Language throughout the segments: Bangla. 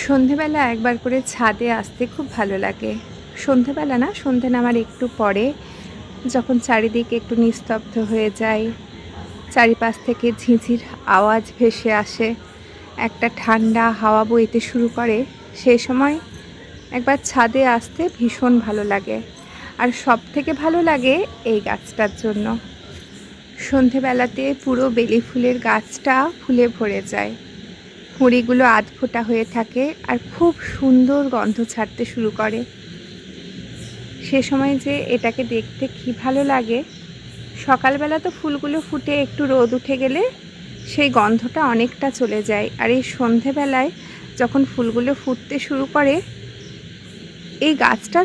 সন্ধেবেলা একবার করে ছাদে আসতে খুব ভালো লাগে। সন্ধেবেলা না, সন্ধে নামার একটু পরে যখন চারিদিকে একটু নিস্তব্ধ হয়ে যায়, চারিপাশ থেকে ঝিঁঝির আওয়াজ ভেসে আসে, একটা ঠান্ডা হাওয়া বইতে শুরু করে, সেই সময় একবার ছাদে আসতে ভীষণ ভালো লাগে। আর সব থেকে ভালো লাগে এই গাছটার জন্য। সন্ধেবেলাতে পুরো বেলি ফুলের গাছটা ফুলে ভরে যায়, কুঁড়িগুলো আধফোটা হয়ে থাকে আর খুব সুন্দর গন্ধ ছাড়তে শুরু করে। সে সময় যে এটাকে দেখতে কি ভালো লাগে। সকালবেলা তো ফুলগুলো ফুটে একটু রোদ উঠে গেলে সেই গন্ধটা অনেকটা চলে যায়, আর এই সন্ধেবেলায় যখন ফুলগুলো ফুটতে শুরু করে, এই গাছটা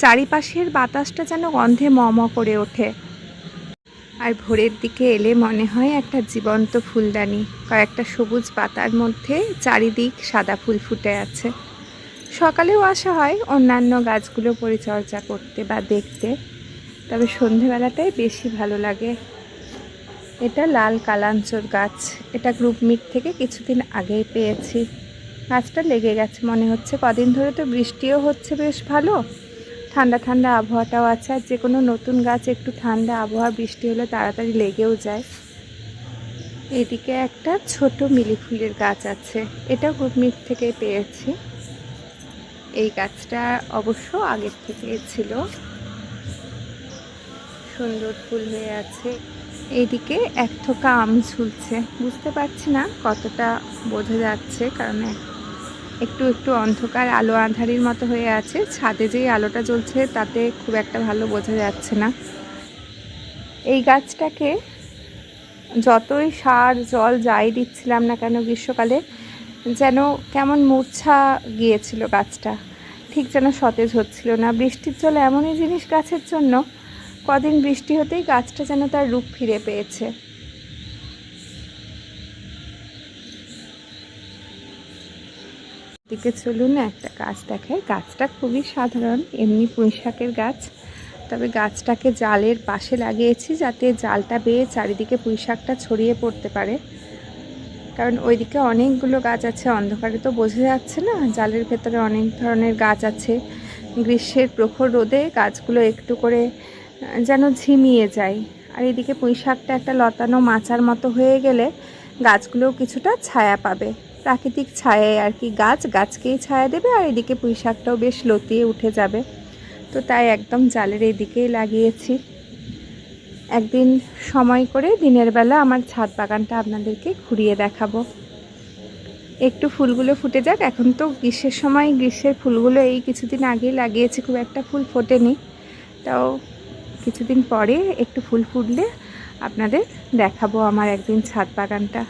চারিপাশের বাতাসটা যেন গন্ধে ম ম করে ওঠে। আর ভোরের দিকে এলে মনে হয় একটা জীবন্ত ফুলদানি, কয়েকটা সবুজ পাতার মধ্যে চারিদিক সাদা ফুল ফুটে আছে। সকালেও আসা হয় অন্যান্য গাছগুলো পরিচর্যা করতে বা দেখতে, তবে সন্ধেবেলাটাই বেশি ভালো লাগে। এটা লাল কালাঞ্চর গাছ, এটা গ্রুপ মিট থেকে কিছুদিন আগেই পেয়েছি। গাছটা লেগে গেছে মনে হচ্ছে, কদিন ধরে তো বৃষ্টিও হচ্ছে বেশ ভালো, ঠান্ডা ঠান্ডা আবহাওয়াটাও আছে। আর যে কোনো নতুন গাছ একটু ঠান্ডা আবহাওয়া বৃষ্টি হলে তাড়াতাড়ি লেগেও যায়। এদিকে একটা ছোট মিলি ফুলের গাছ আছে, এটা গ্রুপমিট থেকে পেয়েছি। এই গাছটা অবশ্য আগের থেকে ছিল, সুন্দর ফুল হয়ে আছে। এইদিকে এক থোকা আম ঝুলছে, বুঝতে পারছি না কতটা বোঝা যাচ্ছে, কারণ একটু একটু অন্ধকার আলো আঁধারির মতো হয়ে আছে। ছাদে যেই আলোটা জ্বলছে তাতে খুব একটা ভালো বোঝা যাচ্ছে না। এই গাছটাকে যতই সার জল যাই দিচ্ছিলাম না কেন গ্রীষ্মকালে, যেন কেমন মূর্ছা গিয়েছিল গাছটা, ঠিক যেন সতেজ হচ্ছিল না। বৃষ্টির জল এমনই জিনিস গাছের জন্য, কদিন বৃষ্টি হতেই গাছটা যেন তার রূপ ফিরে পেয়েছে। দিকে চলুন একটা গাছ দেখায়। গাছটা খুবই সাধারণ, এমনি পুঁইশাকের গাছ, তবে গাছটাকে জালের পাশে লাগিয়েছি যাতে জালটা বেয়ে চারিদিকে পুঁইশাকটা ছড়িয়ে পড়তে পারে, কারণ ওইদিকে অনেকগুলো গাছ আছে, অন্ধকারে তো বোঝা যাচ্ছে না, জালের ভেতরে অনেক ধরনের গাছ আছে। গ্রীষ্মের প্রখর রোদে গাছগুলো একটু করে যেন ঝিমিয়ে যায়। আর এদিকে পুঁইশাকটা একটা লতানো মাচার মতো হয়ে গেলে গাছগুলোও কিছুটা ছায়া পাবে, প্রাকৃতিক ছায়ায় আর কি। গাছ গাছকেই ছায়া দেবে, আর এদিকে পুঁইশাকটাও বেশ লতিয়ে উঠে যাবে। তো তাই একদম জালের এই দিকেই লাগিয়েছি। একদিন সময় করে দিনের বেলা আমার ছাদ বাগানটা আপনাদেরকে ঘুরিয়ে দেখাবো। একটু ফুলগুলো ফুটে যাক, এখন তো গ্রীষ্মের সময়, গ্রীষ্মের ফুলগুলো এই কিছুদিন আগেই লাগিয়েছি, খুব একটা ফুল ফোটেনি, তাও কিছুদিন পরে একটু ফুল ফুটলে আপনাদের দেখাবো আমার একদিন ছাদ বাগানটা।